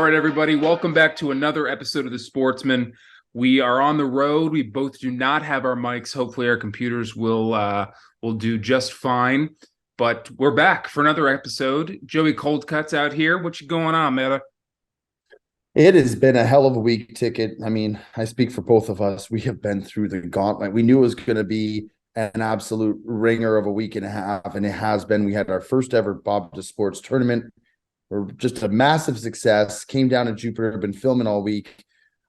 right, everybody, welcome back to another episode of the Sportsmen. We are on the road. We both do not have our mics. Hopefully, our computers will do just fine. But we're back for another episode. Joey Coldcut's out here. What you going on, man? It has been a hell of a week, Ticket. I mean, I speak for both of us. We have been through the gauntlet. We knew it was going to be an absolute ringer of a week and a half, and it has been. We had our first ever Bob to Sports tournament. We're just a massive success. Came down to Jupiter, been filming all week.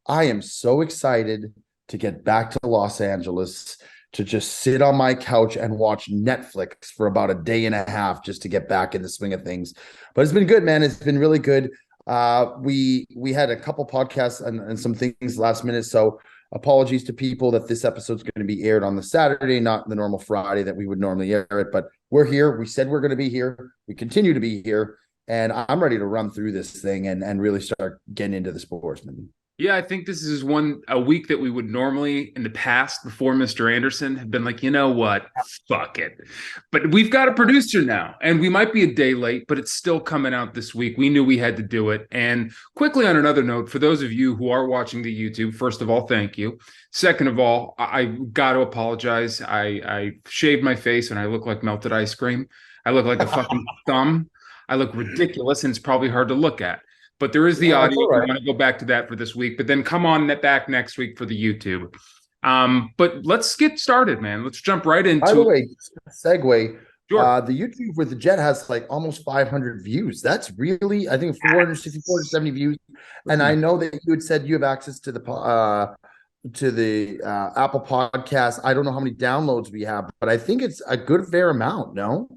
I am so excited to get back to Los Angeles, to just sit on my couch and watch Netflix for about a day and a half just to get back in the swing of things. But it's been good, man. It's been really good. We had a couple podcasts and some things last minute. So apologies to people that this episode's going to be aired on the Saturday, not the normal Friday that we would normally air it. But we're here. We said we're going to be here. We continue to be here. And I'm ready to run through this thing and really start getting into the Sportsman. Yeah, I think this is a week that we would normally in the past before Mr. Anderson have been like, you know what? Fuck it. But we've got a producer now, and we might be a day late, but it's still coming out this week. We knew we had to do it. And quickly on another note, for those of you who are watching the YouTube, first of all, thank you. Second of all, I got to apologize. I shaved my face and I look like melted ice cream. I look like a fucking thumb. I look ridiculous, and it's probably hard to look at. But there is the audio. Right. We want to go back to that for this week, but then come on back next week for the YouTube. But let's get started, man. Let's jump right into. By the way, segue. Sure. The YouTube with the Jet has like almost 500 views. That's really, I think, 460, 470 views. And I know that you had said you have access to the Apple Podcast. I don't know how many downloads we have, but I think it's a good fair amount. No.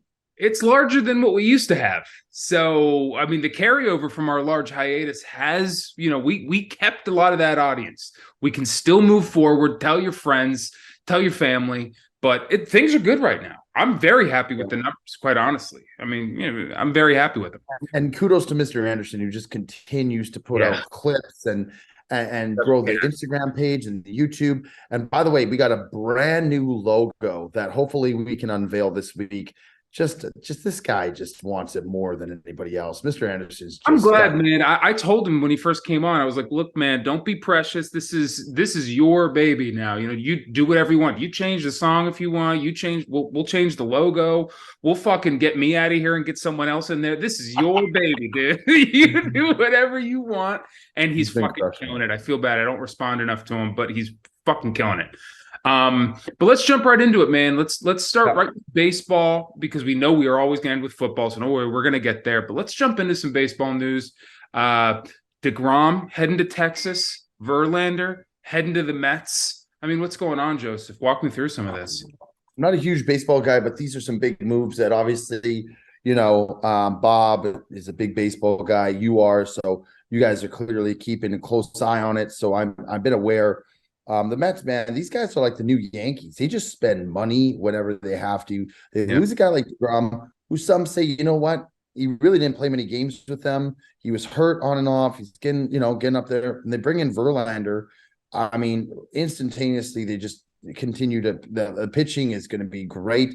It's larger than what we used to have. So, I mean, the carryover from our large hiatus has, we kept a lot of that audience. We can still move forward, tell your friends, tell your family, but things are good right now. I'm very happy with the numbers, quite honestly. I mean, I'm very happy with them. And kudos to Mr. Anderson, who just continues to put out clips and grow the Instagram page and the YouTube. And by the way, we got a brand new logo that hopefully we can unveil this week. Just this guy just wants it more than anybody else. Mr. Anderson's I'm glad, man. I told him when he first came on, I was like, look, man, don't be precious. This is your baby now. You do whatever you want. You change the song if you want. We'll change the logo. We'll fucking get me out of here and get someone else in there. This is your baby, dude. You do whatever you want. And he's fucking killing it. I feel bad. I don't respond enough to him, but he's fucking killing it. But let's jump right into it, man. Let's start right with baseball, because we know we are always going to end with football, so no worry, we're going to get there. But let's jump into some baseball news. DeGrom heading to Texas, Verlander heading to the Mets. I mean, what's going on, Joseph? Walk me through some of this. I'm not a huge baseball guy, but these are some big moves that obviously, Bob is a big baseball guy. You are, so you guys are clearly keeping a close eye on it. So I've been aware. The Mets, man, these guys are like the new Yankees. They just spend money whenever they have to. They lose a guy like DeGrom, who some say, you know what? He really didn't play many games with them. He was hurt on and off. He's getting up there. And they bring in Verlander. I mean, instantaneously, they just continue to the pitching is going to be great.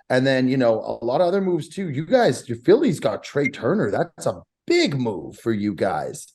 And then, a lot of other moves too. You guys, your Phillies got Trey Turner. That's a big move for you guys.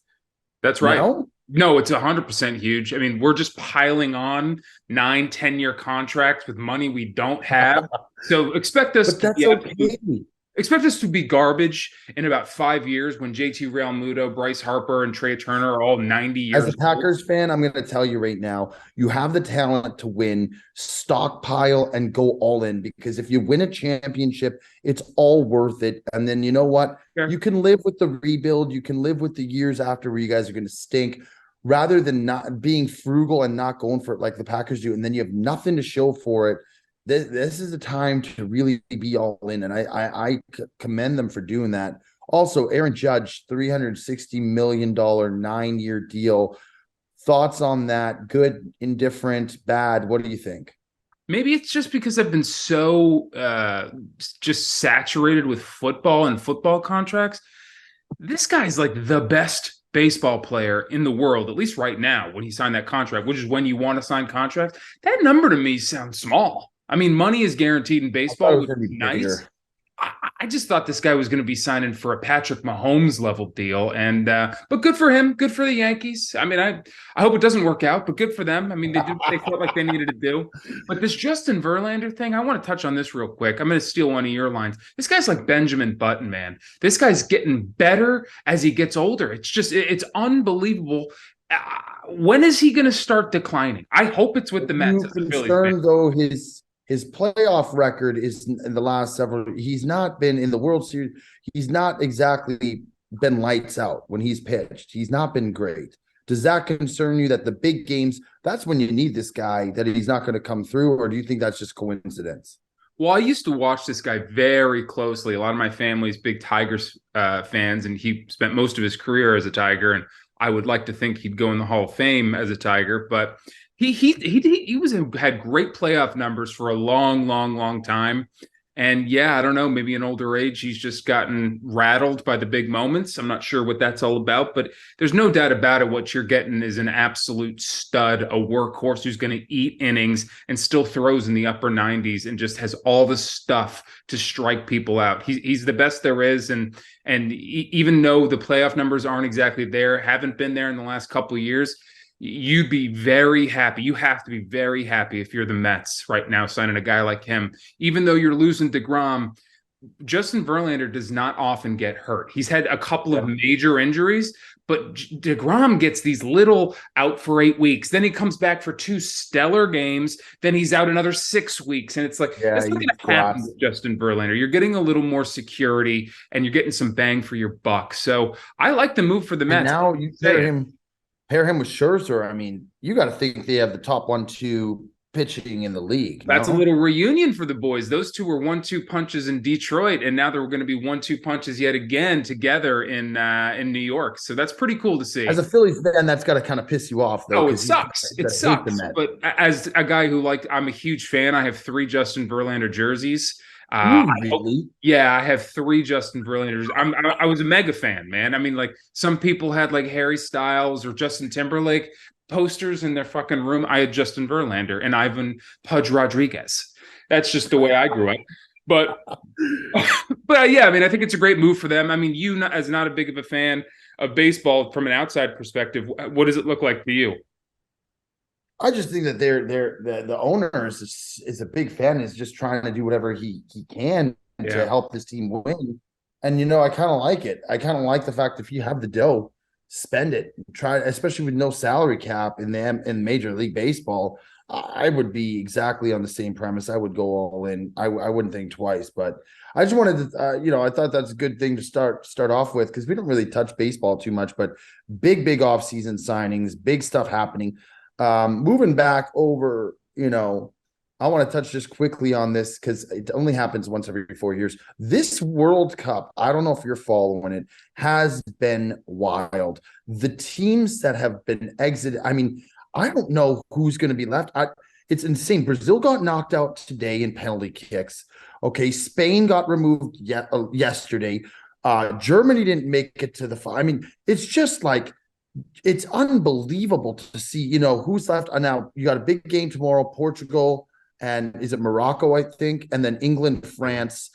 That's right. No, it's 100% huge. I mean, we're just piling on 9-10-year contracts with money we don't have. So expect us to be garbage in about 5 years when JT Realmuto, Bryce Harper, and Trey Turner are all 90 years old. As a Packers fan, I'm going to tell you right now, you have the talent to win, stockpile, and go all in, because if you win a championship, it's all worth it. And then you know what? Sure. You can live with the rebuild. You can live with the years after where you guys are going to stink, rather than not being frugal and not going for it like the Packers do. And then you have nothing to show for it. This is a time to really be all in. And I commend them for doing that. Also, Aaron Judge, $360 million 9-year deal. Thoughts on that? Good, indifferent, bad? What do you think? Maybe it's just because I've been so just saturated with football and football contracts. This guy's like the best baseball player in the world, at least right now, when he signed that contract, which is when you want to sign contracts. That number to me sounds small. I mean, money is guaranteed in baseball, which is nice. I just thought this guy was going to be signing for a Patrick Mahomes level deal, and but good for him, good for the Yankees. I mean, I hope it doesn't work out, but good for them. I mean, they did what they felt like they needed to do. But this Justin Verlander thing, I want to touch on this real quick. I'm going to steal one of your lines. This guy's like Benjamin Button, man. This guy's getting better as he gets older. It's unbelievable. When is he going to start declining? I hope it's with the Mets. You As a Phillies fan. concerned though his playoff record is in the last several. He's not been in the World Series. He's not exactly been lights out when he's pitched. He's not been great. Does that concern you that the big games, that's when you need this guy, that he's not going to come through, or do you think that's just coincidence? Well, I used to watch this guy very closely. A lot of my family's big Tigers fans, and he spent most of his career as a Tiger. And I would like to think he'd go in the Hall of Fame as a Tiger, but had great playoff numbers for a long, long, long time. And yeah, I don't know, maybe in older age, he's just gotten rattled by the big moments. I'm not sure what that's all about, but there's no doubt about it. What you're getting is an absolute stud, a workhorse who's going to eat innings and still throws in the upper 90s and just has all the stuff to strike people out. He's the best there is. And even though the playoff numbers aren't exactly there, haven't been there in the last couple of years, you'd be very happy. You have to be very happy if you're the Mets right now signing a guy like him. Even though you're losing DeGrom, Justin Verlander does not often get hurt. He's had a couple of major injuries, but DeGrom gets these little out for 8 weeks. Then he comes back for 2 stellar games. Then he's out another 6 weeks. And it's like, that's not going to happen with Justin Verlander. You're getting a little more security and you're getting some bang for your buck. So I like the move for the Mets. And now you pair him with Scherzer. I mean, you got to think they have the top 1-2 pitching in the league. That's a little reunion for the boys. Those two were 1-2 punches in Detroit, and now they're going to be 1-2 punches yet again together in New York. So that's pretty cool to see. As a Phillies fan, that's got to kind of piss you off, though. Oh, it sucks. It sucks. But as a guy who I'm a huge fan. I have 3 Justin Verlander jerseys. Really? I have 3 Justin Verlanders. I was a mega fan, man. I mean, like some people had like Harry Styles or Justin Timberlake posters in their fucking room. I had Justin Verlander and Ivan Pudge Rodriguez. That's just the way I grew up. But yeah, I mean, I think it's a great move for them. I mean, you as not a big of a fan of baseball from an outside perspective, what does it look like to you? I just think that the owner is a big fan, is just trying to do whatever he can to help this team win. And I kind of like it. I kind of like the fact that if you have the dough, spend it. Try, especially with no salary cap in Major League Baseball. I would be exactly on the same premise. I would go all in. I wouldn't think twice. But I just wanted to, I thought that's a good thing to start off with, because we don't really touch baseball too much. But big off-season signings, big stuff happening. Moving back over, I want to touch just quickly on this because it only happens once every 4 years. This World Cup, I don't know if you're following it, has been wild. The teams that have been exited, I mean, I don't know who's going to be left. It's insane. Brazil got knocked out today in penalty kicks. Okay, Spain got removed yesterday. Germany didn't make it to the final. I mean, it's just like, it's unbelievable to see, who's left. Now you got a big game tomorrow, Portugal, and is it Morocco, I think, and then England, France.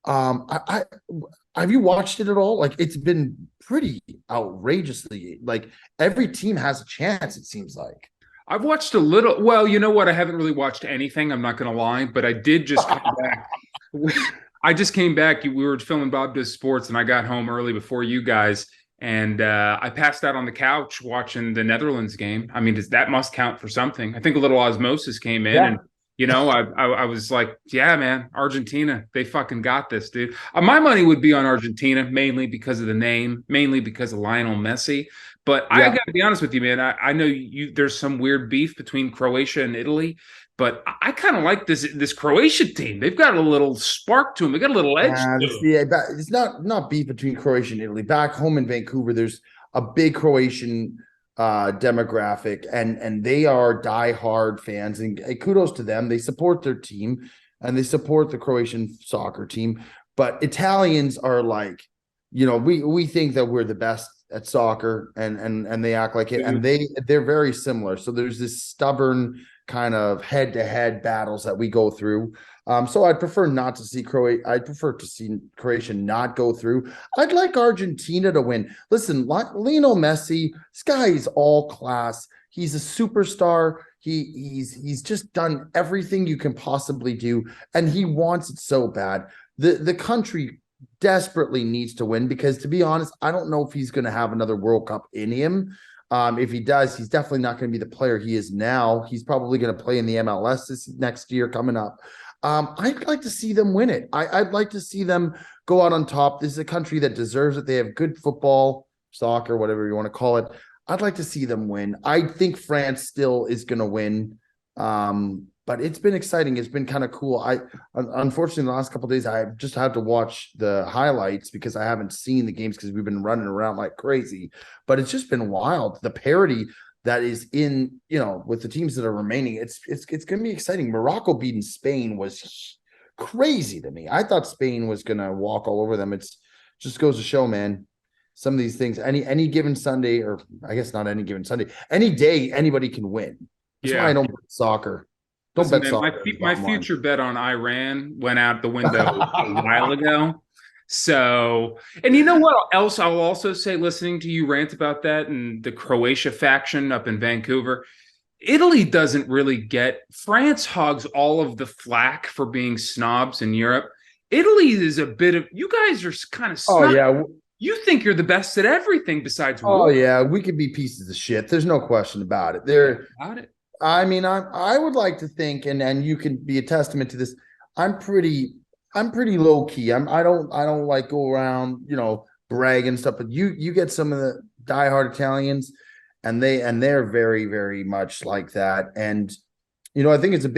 I have you watched it at all? Like, it's been pretty outrageously, like every team has a chance, it seems like. I've watched a little. Well, you know what? I haven't really watched anything. I'm not going to lie, but I did just come back. I just came back. We were filming Bob Does Sports, and I got home early before you guys. And I passed out on the couch watching the Netherlands game. I mean, that must count for something. I think a little osmosis came in, and I was like, yeah, man, Argentina, they fucking got this, dude. My money would be on Argentina, mainly because of the name, mainly because of Lionel Messi. But I got to be honest with you, man. I know there's some weird beef between Croatia and Italy, but I kind of like this Croatia team. They've got a little spark to them. They got a little edge to them. Yeah, it's not beef between Croatia and Italy. Back home in Vancouver, there's a big Croatian demographic, and they are diehard fans. And kudos to them. They support their team, and they support the Croatian soccer team. But Italians are like, we think that we're the best at soccer, and they act like it, and they're very similar. So there's this stubborn kind of head-to-head battles that we go through. So I'd prefer not to see Croatia. I'd prefer to see Croatia not go through. I'd like Argentina to win. Listen, Lionel Messi, this guy is all class. He's a superstar. He's just done everything you can possibly do, and he wants it so bad. The country desperately needs to win because, to be honest, I don't know if he's going to have another World Cup in him. If he does, he's definitely not going to be the player he is now. He's probably going to play in the MLS this next year coming up. I'd like to see them win it. I'd like to see them go out on top. This is a country that deserves it. They have good football, soccer, whatever you want to call it. I'd like to see them win. I think France still is going to win. But it's been exciting. It's been kind of cool. Unfortunately, the last couple of days, I just had to watch the highlights because I haven't seen the games because we've been running around like crazy. But it's just been wild. The parity that is in, with the teams that are remaining, it's going to be exciting. Morocco beating Spain was crazy to me. I thought Spain was going to walk all over them. It's just goes to show, man. Some of these things, any given Sunday, or I guess not any given Sunday, any day, anybody can win. That's why I don't bet soccer. Don't Listen, bet man, soccer. my future bet on Iran went out the window a while ago. So, and you know what else I'll also say, listening to you rant about that and the Croatia faction up in Vancouver, Italy doesn't really get, France hogs all of the flack for being snobs in Europe. Italy is a bit of, you guys are kind of snobs. Oh, yeah. You think you're the best at everything besides war. Oh, yeah. We could be pieces of shit. There's no question about it. I mean, I would like to think, and you can be a testament to this. I'm pretty low key. I don't like go around, brag and stuff. But you get some of the diehard Italians, and they're very, very much like that. And I think it's a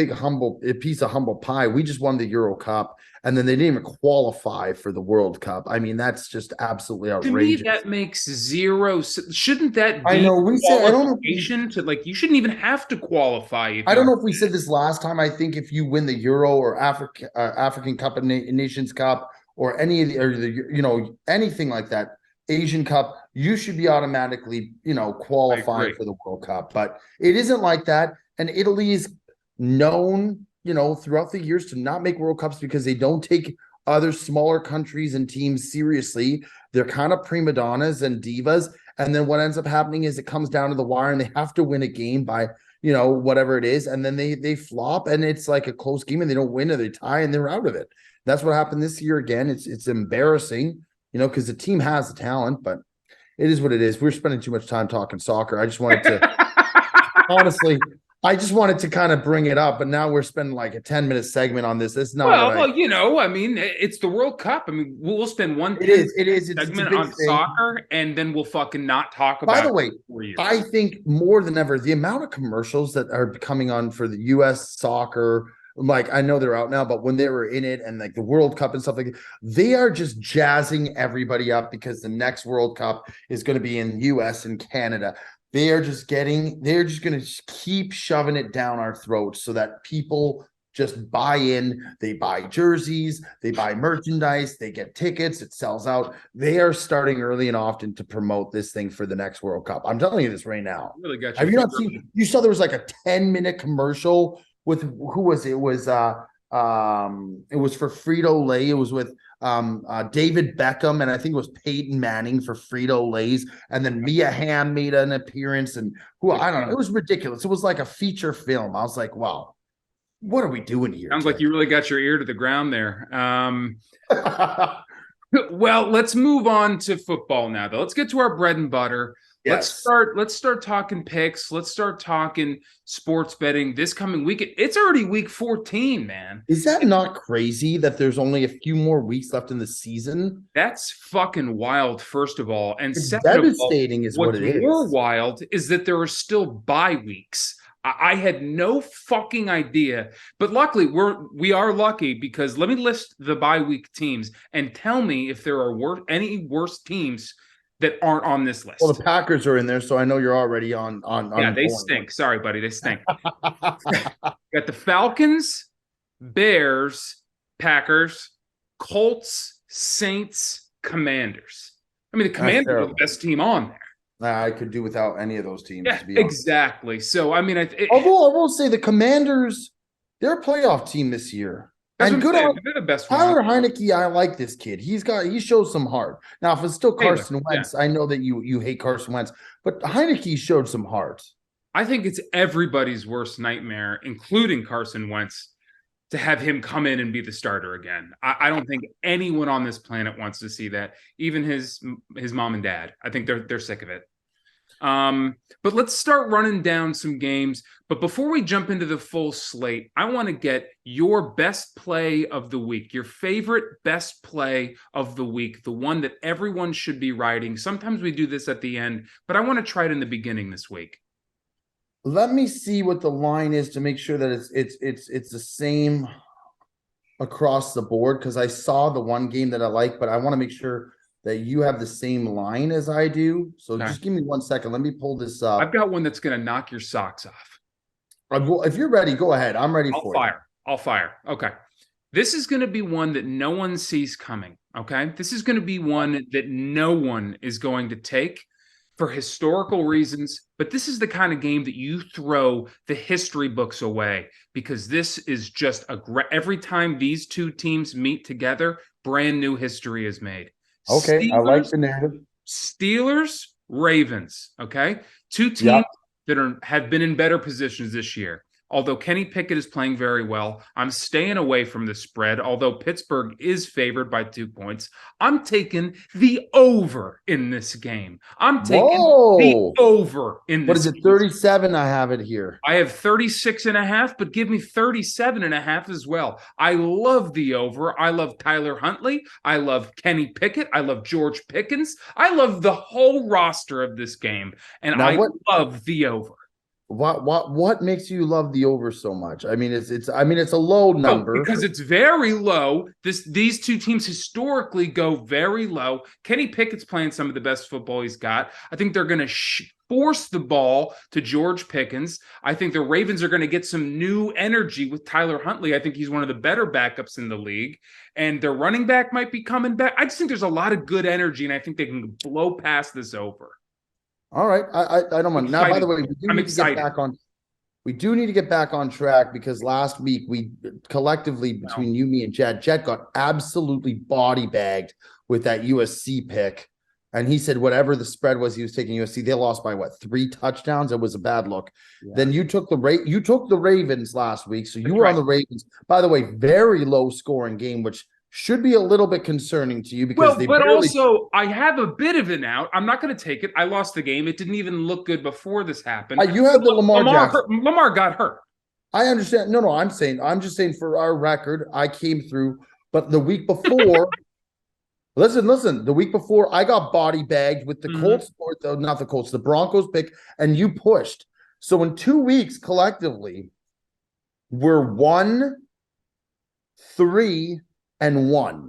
piece of humble pie. We just won the Euro Cup, and then they didn't even qualify for the World Cup. I mean, that's just absolutely outrageous. To me, that makes zero. Shouldn't that be I know we said I don't know you shouldn't even have to qualify. I don't know if we said this last time. I think if you win the Euro or African Cup of Nations Cup or any of anything like that, Asian Cup, you should be automatically qualifying for the World Cup. But it isn't like that, and Italy is known, throughout the years to not make World Cups because they don't take other smaller countries and teams seriously. They're kind of prima donnas and divas. And then what ends up happening is it comes down to the wire and they have to win a game by, whatever it is. And then they flop and it's like a close game and they don't win or they tie and they're out of it. That's what happened this year again. It's embarrassing, because the team has the talent, but it is what it is. We're spending too much time talking soccer. I just wanted to honestly, I just wanted to kind of bring it up, but now we're spending like a 10-minute segment on this. It's not I mean, it's the World Cup. I mean, we'll spend one segment on soccer, and then we'll fucking not talk about it. By the way, I think more than ever, the amount of commercials that are coming on for the U.S. soccer, like I know they're out now, but when they were in it and like the World Cup and stuff like that, they are just jazzing everybody up because the next World Cup is going to be in U.S. and Canada. They're just going to keep shoving it down our throats so that people just buy in. They buy jerseys, they buy merchandise, they get tickets, it sells out. They are starting early and often to promote this thing for the next World Cup. I'm telling you this right now. Really got you. Have you not seen? You saw there was like a 10-minute commercial with who was it? It was for Frito-Lay. It was with David Beckham, and I think it was Peyton Manning for Frito-Lay's, and then Mia Hamm made an appearance, and I don't know. It was ridiculous. It was like a feature film. I was like, wow, what are we doing here? Sounds like you really got your ear to the ground there. Well, let's move on to football now, though. Let's get to our bread and butter. Yes. Let's start talking picks. Let's start talking sports betting this coming weekend. It's already week 14, man. Is that not crazy that there's only a few more weeks left in the season? That's fucking wild, first of all. And it's devastating is what it is. What's more wild is that there are still bye weeks. I had no fucking idea, but luckily we are lucky because let me list the bye week teams and tell me if there are any worse teams that aren't on this list. Well, the Packers are in there, so I know you're already on. Yeah, they stink. Sorry, buddy, they stink. Got the Falcons, Bears, Packers, Colts, Saints, Commanders. I mean, the Commanders are the best team on there. I could do without any of those teams, Yeah, to be honest. exactly. So I mean, Although I will say the Commanders, they're a playoff team this year. that's what And I'm good saying. on They're the best one. Tyler Heineke. I like this kid. He shows some heart. Now, if it's still Taylor, Carson yeah. Wentz, I know that you hate Carson Wentz, but Heineke showed some heart. I think it's everybody's worst nightmare, including Carson Wentz, to have him come in and be the starter again. I don't think anyone on this planet wants to see that. Even his mom and dad. I think they're sick of it. But let's start running down some games. But before we jump into the full slate, I want to get your best play of the week, your favorite best play of the week, the one that everyone should be writing. Sometimes we do this at the end, but I want to try it in the beginning this week. Let me see what the line is to make sure that it's the same across the board, because I saw the one game that I like, but I want to make sure that you have the same line as I do. So Okay. just give me 1 second. Let me pull this I've up. got one that's going to knock your socks off. If you're ready, go ahead. I'm ready for you. I'll fire. Okay. This is going to be one that no one sees coming. Okay. This is going to be one that no one is going to take for historical reasons. But this is the kind of game that you throw the history books away, because this is just every time these two teams meet together, brand new history is made. Okay. I like the narrative. Steelers, Ravens. Okay. Two teams Yep. that have been in better positions this year. Although Kenny Pickett is playing very well, I'm staying away from the spread. Although Pittsburgh is favored by 2 points, I'm taking the over in this game. I'm taking the over in this. What is it? 37. I have it here. I have 36 and a half, but give me 37 and a half as well. I love the over. I love Tyler Huntley. I love Kenny Pickett. I love George Pickens. I love the whole roster of this game, and I love the over. What makes you love the over so much? I mean, it's a low number. Because it's very low. These two teams historically go very low. Kenny Pickett's playing some of the best football he's got. I think they're going to force the ball to George Pickens. I think the Ravens are going to get some new energy with Tyler Huntley. I think he's one of the better backups in the league. And their running back might be coming back. I just think there's a lot of good energy, and I think they can blow past this over. All right. I don't mind. Now, by the way, we do need to get back on track, because last week we collectively, between you, me, and Jet got absolutely body bagged with that USC pick. And he said whatever the spread was, he was taking USC. They lost by 3 touchdowns. It was a bad look. Yeah. Then you took the Ravens last week. So you were on the Ravens. By the way, very low scoring game, which should be a little bit concerning to you, because also I have a bit of an out. I'm not going to take it. I lost the game. It didn't even look good before this happened. You have the Lamar got hurt. I understand. No, I'm just saying for our record, I came through, but the week before, listen, the week before I got body bagged with the Colts, not the Colts, the Broncos pick, and you pushed. So in 2 weeks collectively, we're 1-3-1.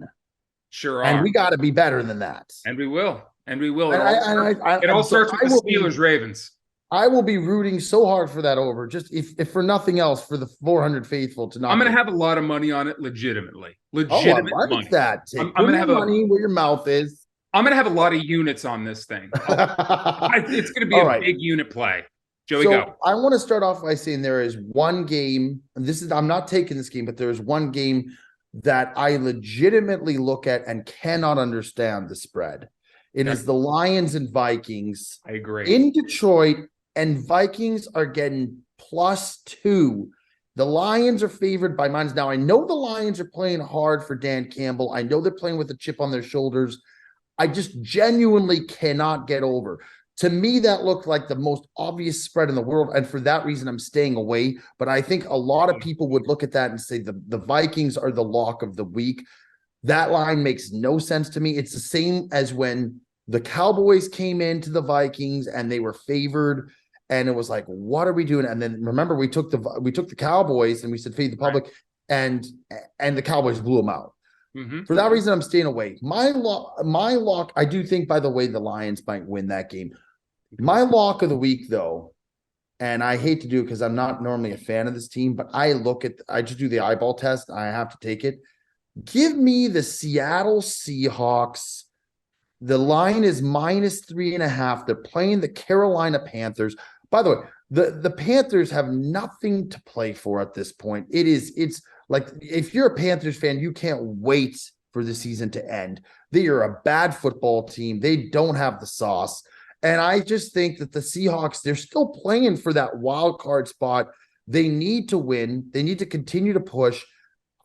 Sure are. And we got to be better than that. And we will. It all starts with the Steelers-Ravens. I will be rooting so hard for that over, just if for nothing else, for the 400 faithful to not. I'm going to have a lot of money on it, legitimately. I like that. I'm going to have money where your mouth is. I'm going to have a lot of units on this thing. It's going to be a big unit play. Joey, go. I want to start off by saying there is one game, and I'm not taking this game, but there is one game that I legitimately look at and cannot understand the spread. It is the Lions and Vikings. I agree. In Detroit, and Vikings are getting +2. The Lions are favored by minus. Now, I know the Lions are playing hard for Dan Campbell. I know they're playing with a chip on their shoulders. I just genuinely cannot get over. To me, that looked like the most obvious spread in the world, and for that reason, I'm staying away. But I think a lot of people would look at that and say the Vikings are the lock of the week. That line makes no sense to me. It's the same as when the Cowboys came into the Vikings and they were favored, and it was like, what are we doing? And then remember, we took the Cowboys and we said fade the public, and the Cowboys blew them out. Mm-hmm. For that reason, I'm staying away. My lock. I do think, by the way, the Lions might win that game. My lock of the week, though, and I hate to do it because I'm not normally a fan of this team, but I just do the eyeball test. I have to take it. Give me the Seattle Seahawks The line is -3.5. They're playing the Carolina Panthers. By the way, the Panthers have nothing to play for at this point. It's like if you're a Panthers fan, you can't wait for the season to end. They are a bad football team. They don't have the sauce. And I just think that the Seahawks, they're still playing for that wild card spot. They need to win. They need to continue to push.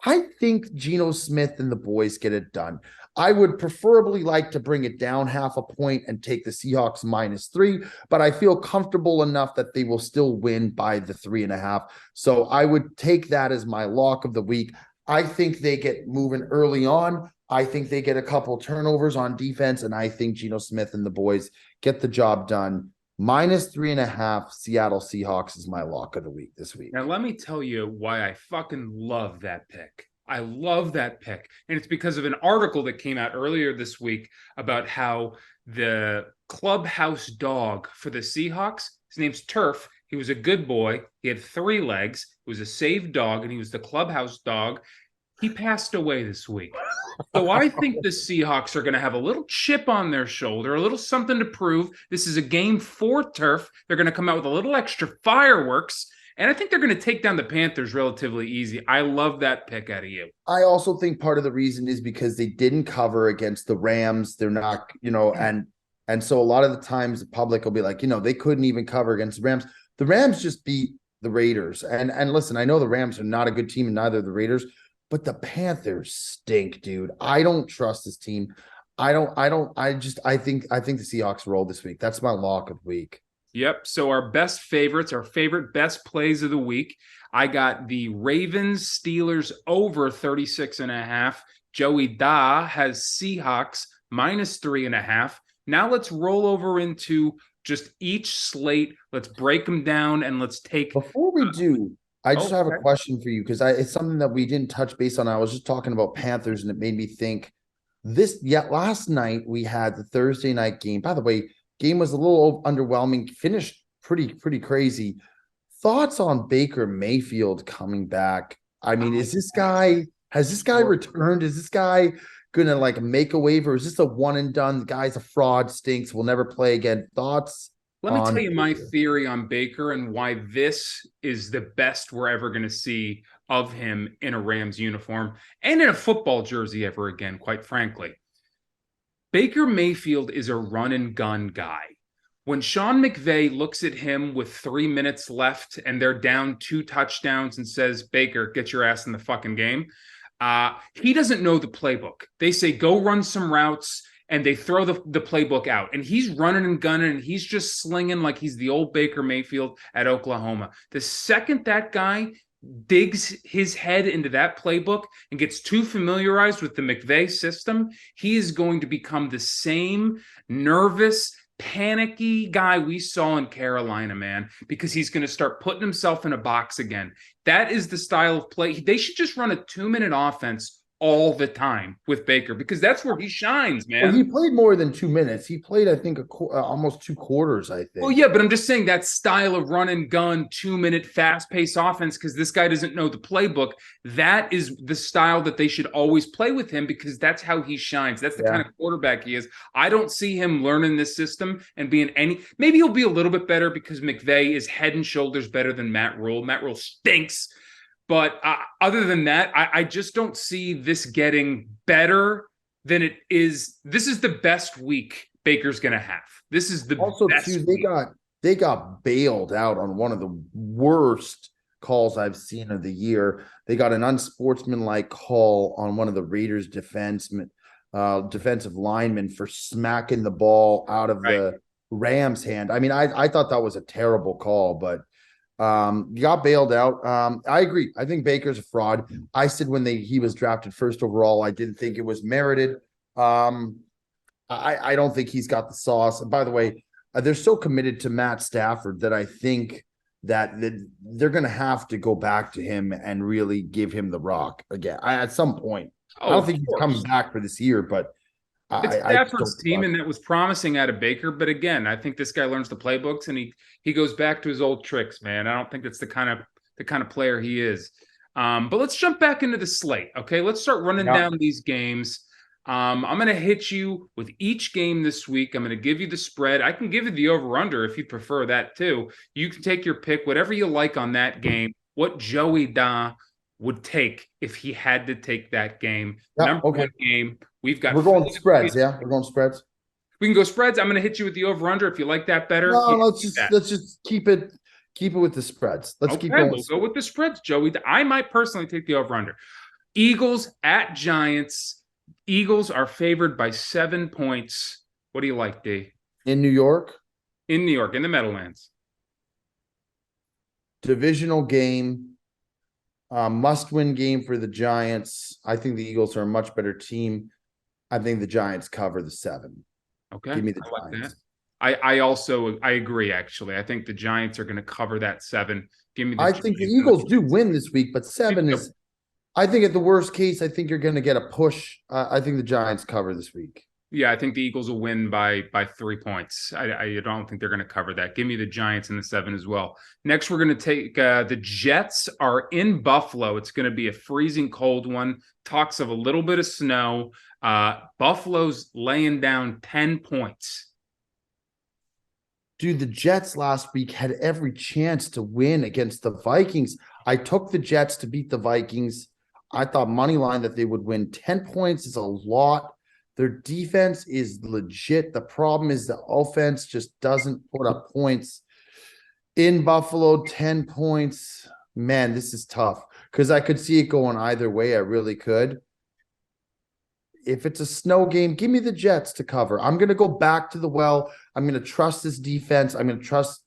I think Geno Smith and the boys get it done. I would preferably like to bring it down half a point and take the Seahawks -3, but I feel comfortable enough that they will still win by the 3.5. So I would take that as my lock of the week. I think they get moving early on. I think they get a couple turnovers on defense, and I think Geno Smith and the boys get the job done. -3.5, Seattle Seahawks is my lock of the week this week. Now, let me tell you why I fucking love that pick. I love that pick. And it's because of an article that came out earlier this week about how the clubhouse dog for the Seahawks, his name's Turf. He was a good boy. He had 3 legs. He was a saved dog, and he was the clubhouse dog. He passed away this week. So I think the Seahawks are going to have a little chip on their shoulder, a little something to prove. This is a game for Turf. They're going to come out with a little extra fireworks. And I think they're going to take down the Panthers relatively easy. I love that pick out of you. I also think part of the reason is because they didn't cover against the Rams. They're not, and so a lot of the times the public will be like, they couldn't even cover against the Rams. The Rams just beat the Raiders. And listen, I know the Rams are not a good team, and neither are the Raiders, but the Panthers stink, dude. I don't trust this team. I think the Seahawks roll this week. That's my lock of the week. Yep. So our best favorites, our favorite best plays of the week. I got the Ravens Steelers over 36.5. Joey Da has Seahawks -3.5. Now let's roll over into just each slate. Let's break them down and let's take. Before we do, I just have a question for you because it's something that we didn't touch base on. I was just talking about Panthers and it made me think last night we had the Thursday night game. By the way, game was a little underwhelming, finished pretty crazy. Thoughts on Baker Mayfield coming back? I mean, has this guy returned? Is this guy gonna make a waiver? Is this a one and done? The guy's a fraud, stinks, will never play again. Thoughts? Let me tell you my theory on Baker and why this is the best we're ever going to see of him in a Rams uniform and in a football jersey ever again, quite frankly. Baker Mayfield is a run and gun guy. When Sean McVay looks at him with 3 minutes left and they're down 2 touchdowns and says, Baker, get your ass in the fucking game, he doesn't know the playbook. They say, go run some routes, and they throw the playbook out. And he's running and gunning, and he's just slinging like he's the old Baker Mayfield at Oklahoma. The second that guy digs his head into that playbook and gets too familiarized with the McVay system, he is going to become the same nervous, panicky guy we saw in Carolina, man, because he's going to start putting himself in a box again. That is the style of play. They should just run a 2-minute offense all the time with Baker because that's where he shines, man. Well, he played more than 2 minutes. He played, I think, almost 2 quarters, I think. Well, yeah, but I'm just saying that style of run and gun, 2-minute fast-paced offense because this guy doesn't know the playbook. That is the style that they should always play with him because that's how he shines. That's the kind of quarterback he is. I don't see him learning this system and being maybe he'll be a little bit better because McVay is head and shoulders better than Matt Rule. Matt Rule stinks. But other than that, I just don't see this getting better than it is. This is the best week Baker's going to have. This is the best too, week. They got bailed out on one of the worst calls I've seen of the year. They got an unsportsmanlike call on one of the Raiders defensive linemen for smacking the ball out of the Rams' hand. I mean, I thought that was a terrible call, but got bailed out. I agree. I think Baker's a fraud. I said when he was drafted first overall, I didn't think it was merited. I don't think he's got the sauce. And by the way, they're so committed to Matt Stafford that I think that they're going to have to go back to him and really give him the rock again at some point. I don't think he's coming back for this year, but it's Stafford's team, and that was promising out of Baker. But again, I think this guy learns the playbooks, and he goes back to his old tricks, man. I don't think that's the kind of player he is. But let's jump back into the slate, okay? Let's start running down these games. I'm going to hit you with each game this week. I'm going to give you the spread. I can give you the over-under if you prefer that too. You can take your pick, whatever you like on that game. What Joey Da would take if he had to take that game. Yeah, Number okay. one game. We've got We're going Philadelphia. spreads, yeah. We're going spreads. We can go spreads. I'm going to hit you with the over-under if you like that better. No, Yeah, let's just keep it with the spreads. Let's keep okay, going we'll with go spreads. with the spreads, Joey. I might personally take the over-under. Eagles at Giants. Eagles are favored by 7 points. What do you like, D? In New York, In New York, in the Meadowlands. divisional game, must-win game for the Giants. I think the Eagles are a much better team. I think the Giants cover the 7. Okay, Give me the I like that. Giants. I also agree. Actually, I think the Giants are going to cover that 7. Give me the I Giants think the and Eagles do win this week, but Me 7 too. is. I think at the worst case, I think you're going to get a push. I think the Giants cover this week. Yeah, I think the Eagles will win by 3 points. I don't think they're going to cover that. Give me the Giants in the 7 as well. Next, we're going to take the Jets are in Buffalo. It's going to be a freezing cold one. Talks of a little bit of snow. Buffalo's laying down 10 points. Dude, the Jets last week had every chance to win against the Vikings. I took the Jets to beat the Vikings. I thought money line that they would win. 10 points is a lot. Their defense is legit. The problem is the offense just doesn't put up points. In Buffalo, 10 points. Man, this is tough because I could see it going either way. I really could. If it's a snow game, give me the Jets to cover. I'm going to go back to the well. I'm going to trust this defense. I'm going to trust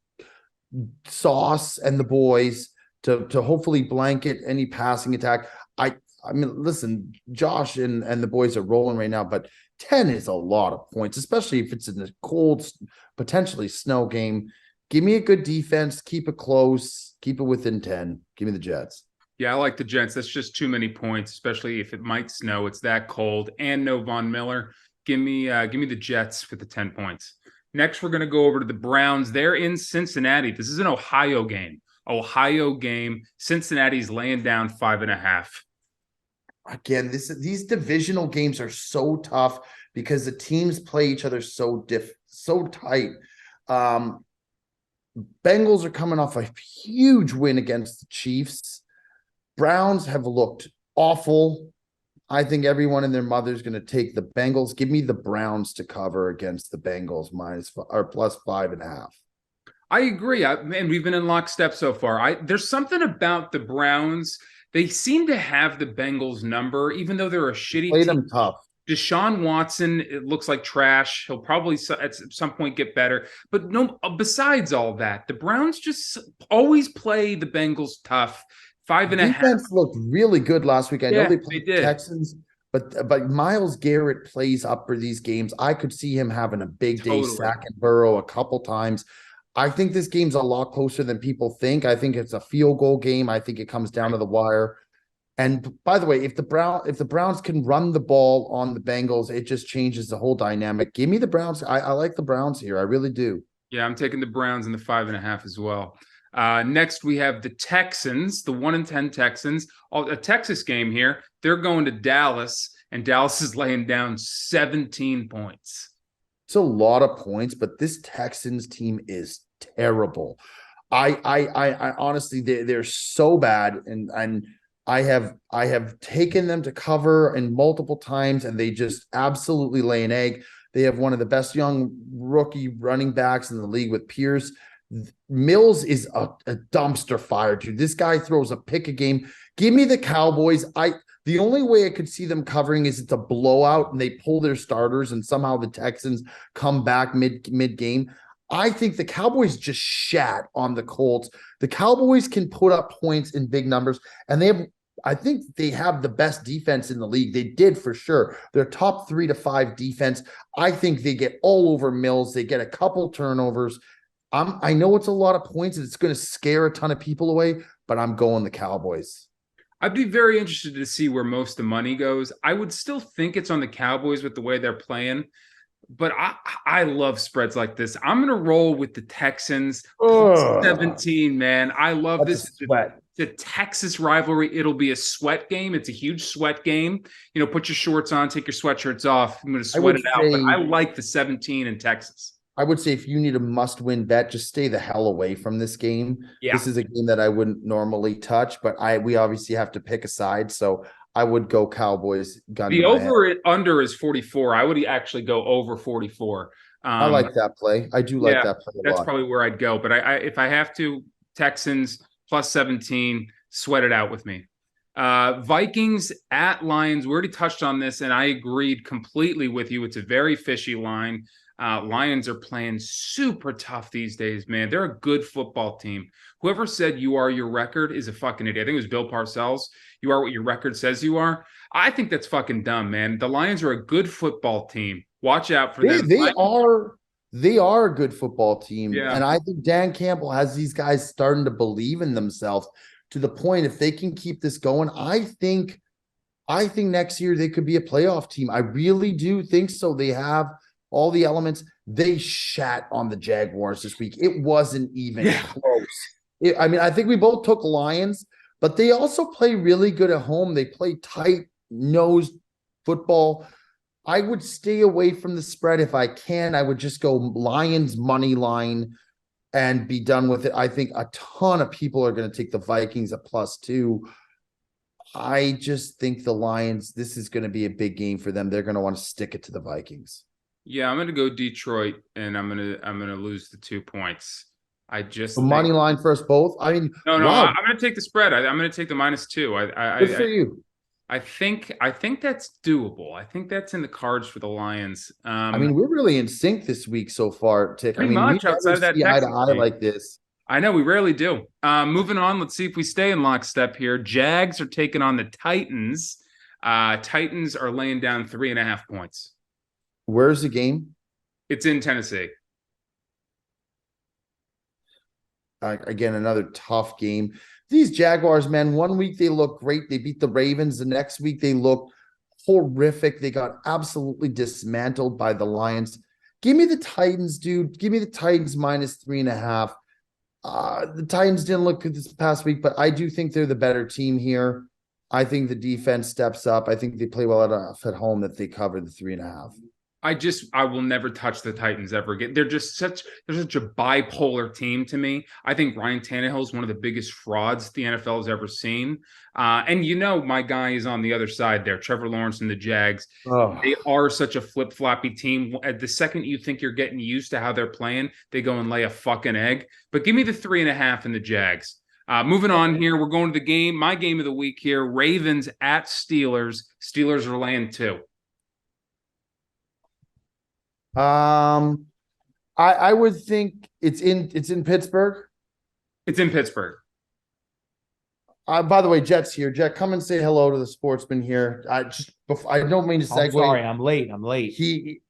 Sauce and the boys to hopefully blanket any passing attack. I mean, listen, Josh and the boys are rolling right now, but 10 is a lot of points, especially if it's in a cold, potentially snow game. Give me a good defense. Keep it close. Keep it within 10. Give me the Jets. Yeah, I like the Jets. That's just too many points, especially if it might snow. It's that cold and no Von Miller. Give me the Jets with the 10 points. Next, we're going to go over to the Browns. They're in Cincinnati. This is an Ohio game. Cincinnati's laying down 5.5. Again, these divisional games are so tough because the teams play each other so tight. Bengals are coming off a huge win against the Chiefs. Browns have looked awful. I think everyone and their mother is going to take the Bengals. Give me the Browns to cover against the Bengals plus 5.5. I agree. And we've been in lockstep so far. There's something about the Browns. They seem to have the Bengals number, even though they're a shitty Play team. them tough. Deshaun Watson, it looks like trash. He'll probably at some point get better. But no, besides all that, the Browns just always play the Bengals tough. 5.5. Defense looked really good last week. I know they played did. Texans, but Myles Garrett plays up for these games. I could see him having a big day, sacking Burrow a couple times. I think this game's a lot closer than people think. I think it's a field goal game. I think it comes down to the wire. And by the way, if the Browns can run the ball on the Bengals, it just changes the whole dynamic. Give me the Browns. I like the Browns here. I really do. Yeah, I'm taking the Browns in the 5.5 as well. Next, we have the Texans, the 1-10 Texans. A Texas game here. They're going to Dallas, and Dallas is laying down 17 points. It's a lot of points, but this Texans team is terrible. I honestly, they're so bad, and I have taken them to cover in multiple times, and they just absolutely lay an egg. They have one of the best young rookie running backs in the league with Pierce. Mills is a dumpster fire, dude. This guy throws a pick a game. Give me the Cowboys. The only way I could see them covering is it's a blowout and they pull their starters and somehow the Texans come back mid game. I think the Cowboys just shat on the Colts. The Cowboys can put up points in big numbers, and I think they have the best defense in the league. They did for sure. Their top 3 to 5 defense. I think they get all over Mills. They get a couple turnovers. I know it's a lot of points and it's going to scare a ton of people away, but I'm going the Cowboys. I'd be very interested to see where most of the money goes. I would still think it's on the Cowboys with the way they're playing, but I love spreads like this. I'm going to roll with the Texans. Plus 17, man. I love That's this. a sweat. the Texas rivalry. It'll be a sweat game. It's a huge sweat game. Put your shorts on, take your sweatshirts off. I'm going to I sweat would it out, but I say like the 17 in Texas. I would say if you need a must-win bet, just stay the hell away from this game. Yeah. This is a game that I wouldn't normally touch, but we obviously have to pick a side. So I would go Cowboys gun The to my head. over-under is 44. I would actually go over 44. I like that play. I do like Yeah, that play a that's lot. probably where I'd go. But if I have to, Texans plus 17, sweat it out with me. Vikings at Lions. We already touched on this, and I agreed completely with you. It's a very fishy line. Lions are playing super tough these days, man. They're a good football team. Whoever said you are your record is a fucking idiot. I think it was Bill Parcells. You are what your record says you are. I think that's fucking dumb, man. The Lions are a good football team. Watch out for them. They are a good football team. Yeah. And I think Dan Campbell has these guys starting to believe in themselves to the point if they can keep this going, I think next year they could be a playoff team. I really do think so. They have all the elements. They shat on the Jaguars this week. It wasn't even close. I think we both took Lions, but they also play really good at home. They play tight-nosed football. I would stay away from the spread if I can. I would just go Lions money line and be done with it. I think a ton of people are going to take the Vikings at +2. I just think the Lions, this is going to be a big game for them. They're going to want to stick it to the Vikings. Yeah, I'm going to go Detroit, and I'm going to lose the 2 points. I just the money line for us both. I mean, no, wow. I'm going to take the spread. I'm going to take the -2. Good for you. I think that's doable. I think that's in the cards for the Lions. We're really in sync this week so far, Tick. Pretty much we outside of that see eye to Texas eye game. like this. I know we rarely do. Moving on, let's see if we stay in lockstep here. Jags are taking on the Titans. Titans are laying down 3.5 points. Where's the game? It's in Tennessee. Again, another tough game. These Jaguars, man, one week they look great. They beat the Ravens. The next week they look horrific. They got absolutely dismantled by the Lions. Give me the Titans, dude. Give me the Titans -3.5. The Titans didn't look good this past week, but I do think they're the better team here. I think the defense steps up. I think they play well enough at home that they cover the 3.5. I will never touch the Titans ever again. They're such a bipolar team to me. I think Ryan Tannehill is one of the biggest frauds the NFL has ever seen. And my guy is on the other side there, Trevor Lawrence and the Jags. Oh. They are such a flip-floppy team. At the second you think you're getting used to how they're playing, they go and lay a fucking egg. But give me the 3.5 in the Jags. Moving on here, we're going to the game. My game of the week here, Ravens at Steelers. Steelers are laying 2. I would think it's in Pittsburgh. It's in Pittsburgh. By the way, Jet's here. Jet, come and say hello to the Sportsman here. I don't mean to segue. I'm sorry, I'm late. He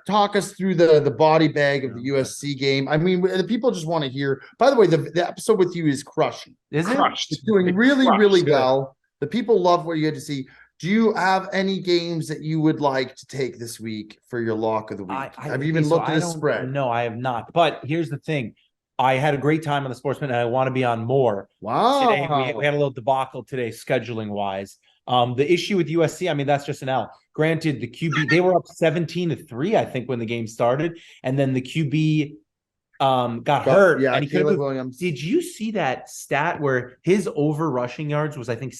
talk us through the body bag of the USC game. The people just want to hear. By the way, the episode with you is crushing. Is it? It's doing really well. The people love what you had to see. Do you have any games that you would like to take this week for your lock of the week? Have you even looked at the spread? No, I have not. But here's the thing. I had a great time on the Sportsman, and I want to be on more. Wow. Today, we had a little debacle today, scheduling-wise. The issue with USC, that's just an L. Granted, the QB, they were up 17-3, I think, when the game started. And then the QB got hurt. Yeah, and Caleb Williams. Did you see that stat where his over rushing yards was, I think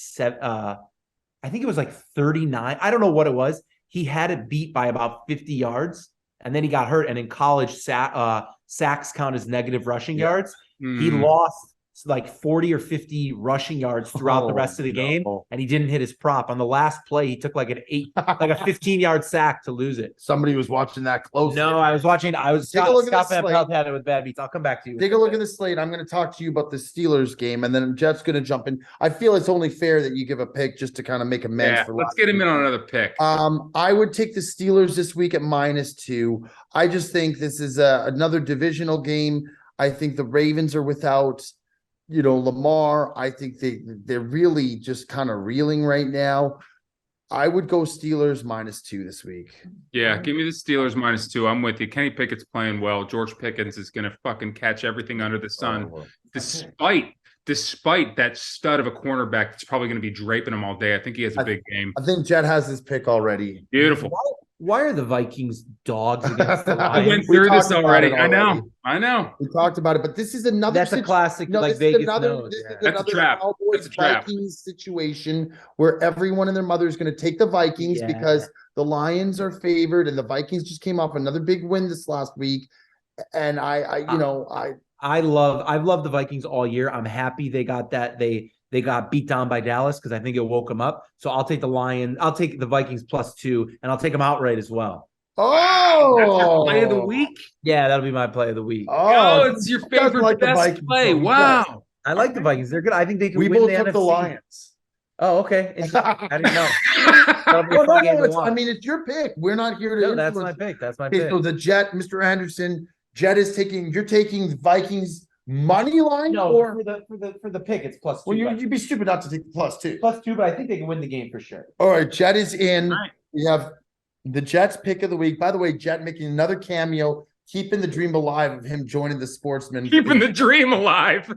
it was like 39. I don't know what it was. He had it beat by about 50 yards, and then he got hurt. And in college, sacks count as negative rushing yards. He lost like 40 or 50 rushing yards throughout the rest of the game, and he didn't hit his prop. On the last play, he took like a 15-yard sack to lose it. Somebody was watching that closely. No, I was watching. Take a look at Scott Van Pelt had it with bad beats. I'll come back to you. Take a look at the slate. I'm going to talk to you about the Steelers game, and then Jet's going to jump in. I feel it's only fair that you give a pick just to kind of make amends for. Let's get him in on another pick. I would take the Steelers this week at -2. I just think this is another divisional game. I think the Ravens are without Lamar. I think they're really just kind of reeling right now. I would go Steelers -2 this week. Yeah, give me the Steelers -2. I'm with you. Kenny Pickett's playing well. George Pickens is going to fucking catch everything under the sun, despite despite that stud of a cornerback that's probably going to be draping him all day. I think he has a big game. I think Jet has his pick already. Beautiful. Why are the Vikings dogs against the I went Lions? through this talked about already. it already. I know. We talked about it, but this is another. That's a classic, No, like this is Vegas another. knows. This Yeah. is That's a another trap. Cowboys That's a trap. Vikings situation where everyone and their mother is going to take the Vikings Yeah. because the Lions are favored, and the Vikings just came off another big win this last week. And I've loved the Vikings all year. I'm happy they got that. They got beat down by Dallas because I think it woke them up. So I'll take the Lions. I'll take the Vikings +2, and I'll take them outright as well. That's your play of the week. Yeah, that'll be my play of the week. Oh, it's your favorite like the best Vikings, play. though. Wow. I like the Vikings. They're good. I think they can We win both the took NFC. the Lions. Oh, okay. I didn't know. That'll be a Well, fun game to it's, watch. it's your pick. We're not here to. No, that's my influence. pick. That's my Okay, pick. so the Jet, Mr. Anderson, Jet is taking. You're taking the Vikings money line, No, or for the pick, it's +2. well, you'd be stupid not to take the +2. +2, but I think they can win the game for sure. All right, Jet is in. All right. We have the Jets pick of the week. By the way, Jet making another cameo, keeping the dream alive of him joining the Sportsmen. Keeping the dream alive.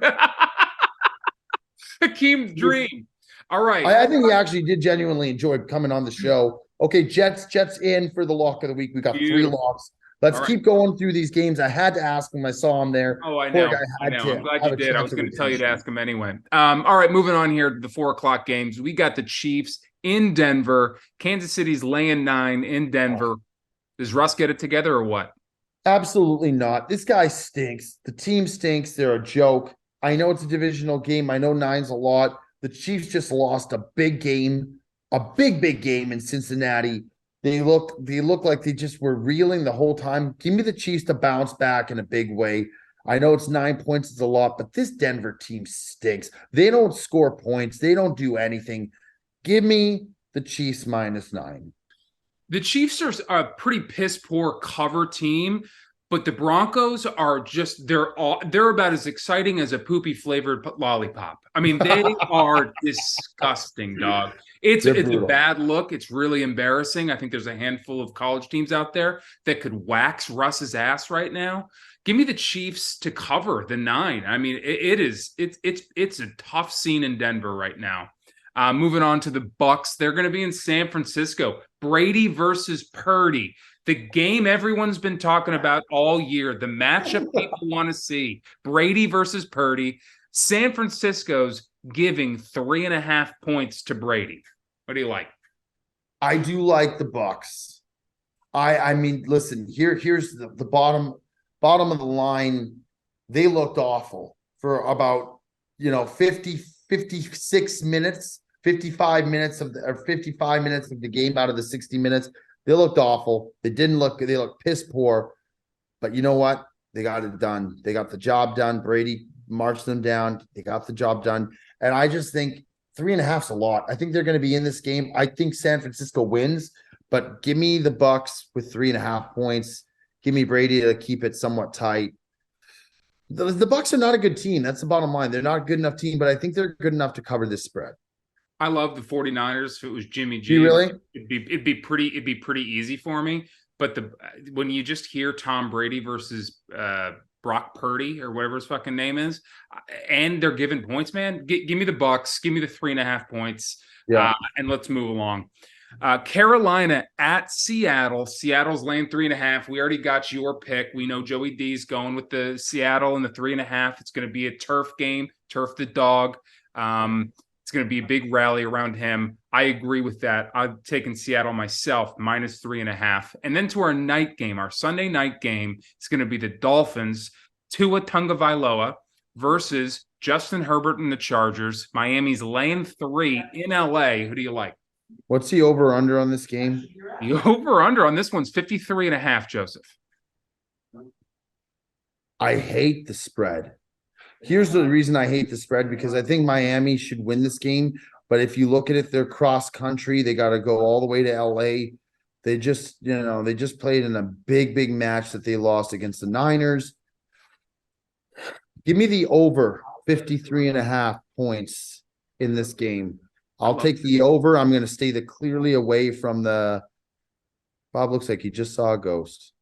Hakeem's dream. All right. I think he actually did genuinely enjoy coming on the show. Okay, Jets in for the lock of the week. We got 3 locks. Let's keep going through these games. I had to ask him. I saw him there. Oh, I know. I'm glad you did. I was going to tell you to ask him anyway. All right, moving on here to the 4:00 games. We got the Chiefs in Denver. Kansas City's laying 9 in Denver. Does Russ get it together or what? Absolutely not. This guy stinks. The team stinks. They're a joke. I know it's a divisional game. I know 9's a lot. The Chiefs just lost a big game, a big game in Cincinnati. They look like they just were reeling the whole time. Give me the Chiefs to bounce back in a big way. I know it's 9 points is a lot, but this Denver team stinks. They don't score points. They don't do anything. Give me the Chiefs -9. The Chiefs are a pretty piss poor cover team, but the Broncos are just they're about as exciting as a poopy flavored lollipop. I mean, they are disgusting, dog. It's a bad look. It's really embarrassing. I think there's a handful of college teams out there that could wax Russ's ass right now. Give me the Chiefs to cover the 9. I mean, it's a tough scene in Denver right now. Moving on to the Bucks, they're going to be in San Francisco. Brady versus Purdy. The game everyone's been talking about all year, the matchup people want to see. Brady versus Purdy. San Francisco's giving 3.5 points to Brady. What do you like? I do like the Bucks. I mean, listen, here's the bottom of the line. They looked awful for about 56 minutes, 55 minutes of the game out of the 60 minutes. They looked awful. They looked piss poor. But you know what? They got it done. They got the job done. Brady marched them down. They got the job done. And I just think 3.5's a lot. I think they're going to be in this game. I think San Francisco wins, but give me the Bucks with 3.5 points. Give me Brady to keep it somewhat tight. The Bucks are not a good team. That's the bottom line. They're not a good enough team, but I think they're good enough to cover this spread. I love the 49ers. If it was Jimmy G, really? It'd be pretty easy for me. But when you just hear Tom Brady versus Brock Purdy or whatever his fucking name is, and they're giving points, man, give me the Bucks, give me the 3.5 points, and let's move along. Carolina at Seattle. Seattle's laying 3.5. We already got your pick. We know Joey D's going with the Seattle and the 3.5. It's going to be a turf game, turf the dog. It's going to be a big rally around him. I agree with that. I've taken Seattle myself, -3.5. And then to our night game, our Sunday night game, it's going to be the Dolphins, Tua Tagovailoa versus Justin Herbert and the Chargers. Miami's laying 3 in LA. Who do you like? What's the over-under on this game? The over-under on this one's 53.5, Joseph. I hate the spread. Here's the reason I hate the spread, because I think Miami should win this game. But if you look at it, they're cross country. They got to go all the way to LA. They just played in a big match that they lost against the Niners. Give me the over 53.5 points in this game. I'll take the over. I'm going to stay clearly away from the. Bob looks like he just saw a ghost.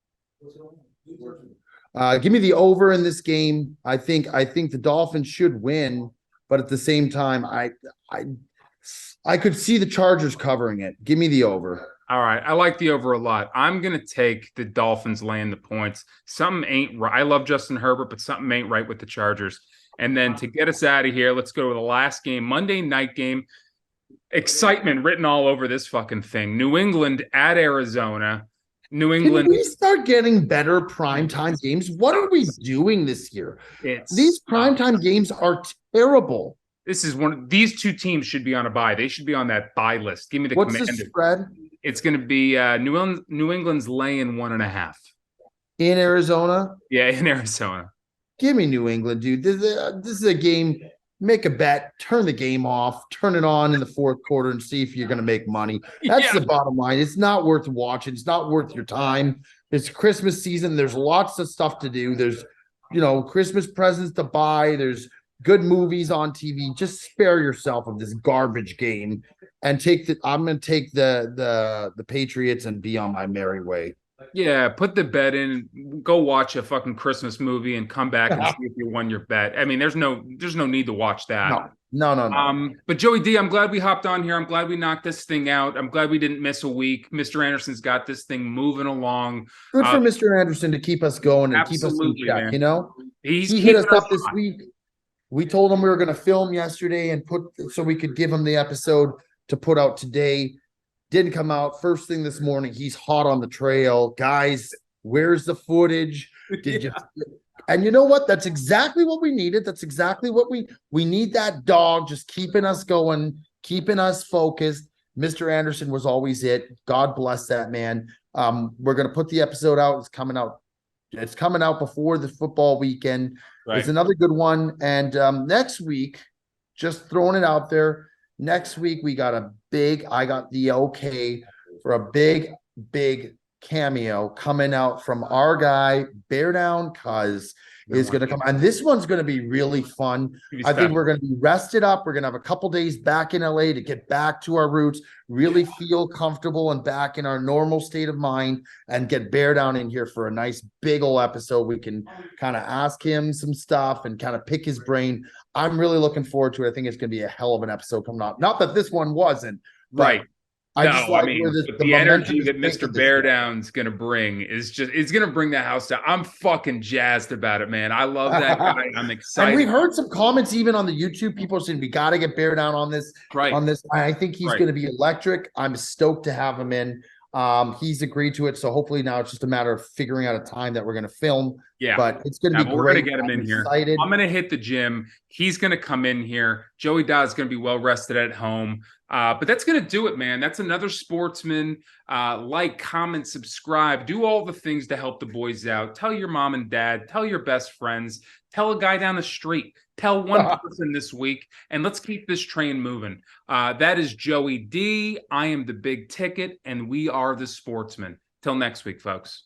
Give me the over in this game. I think the Dolphins should win, but at the same time, I could see the Chargers covering it. Give me the over. All right. I like the over a lot. I'm going to take the Dolphins laying the points. Something ain't right. I love Justin Herbert, but something ain't right with the Chargers. And then to get us out of here, let's go to the last game, Monday night game. Excitement written all over this fucking thing. New England at Arizona. New England. Can we start getting better primetime games? What are we doing this year? These primetime games are terrible. This is these two teams should be on a bye. They should be on that bye list. Give me the What's the spread? It's going to be New England's laying 1.5 in Arizona. Yeah, in Arizona. Give me New England, dude. This is a game. Make a bet, turn the game off, turn it on in the fourth quarter and see if you're going to make money. That's the bottom line. It's not worth watching. It's not worth your time. It's Christmas season. There's lots of stuff to do. There's, Christmas presents to buy. There's good movies on TV. Just spare yourself of this garbage game and I'm going to take the Patriots and be on my merry way. Yeah, put the bet in, go watch a fucking Christmas movie and come back and see if you won your bet. I mean, there's no need to watch that. No. But Joey D, I'm glad we hopped on here. I'm glad we knocked this thing out. I'm glad we didn't miss a week. Mr. Anderson's got this thing moving along. Good for Mr. Anderson to keep us going and keep us in check, He hit us up this week. We told him we were going to film yesterday and so we could give him the episode to put out today. Didn't come out first thing this morning. He's hot on the trail. Guys, where's the footage? And you know what? That's exactly what we needed. That's exactly what we need, that dog just keeping us going, keeping us focused. Mr. Anderson was always it. God bless that man. We're going to put the episode out. It's coming out before the football weekend. Right. It's another good one. And next week, just throwing it out there, next week, I got the okay for a big cameo coming out from our guy, Bear Down Cuz is going to come. And this one's going to be really fun. I think we're going to be rested up. We're going to have a couple days back in LA to get back to our roots, really feel comfortable and back in our normal state of mind and get Bear Down in here for a nice big old episode. We can kind of ask him some stuff and kind of pick his brain. I'm really looking forward to it. I think it's going to be a hell of an episode coming out. Not that this one wasn't. Right. The energy that Mr. Bear Down's going to bring it's going to bring the house down. I'm fucking jazzed about it, man. I love that guy. I'm excited. And we heard some comments even on the YouTube. People saying we got to get Bear Down on this. Right. I think he's going to be electric. I'm stoked to have him in. He's agreed to it. So hopefully now it's just a matter of figuring out a time that we're going to film. Yeah. But it's going to be great. We're going to get him in here. I'm going to hit the gym. He's going to come in here. Joey Dodd's going to be well rested at home. But that's going to do it, man. That's another Sportsman. Like, comment, subscribe. Do all the things to help the boys out. Tell your mom and dad. Tell your best friends. Tell a guy down the street. Tell one person this week. And let's keep this train moving. That is Joey D. I am the Big Ticket. And we are the Sportsmen. Till next week, folks.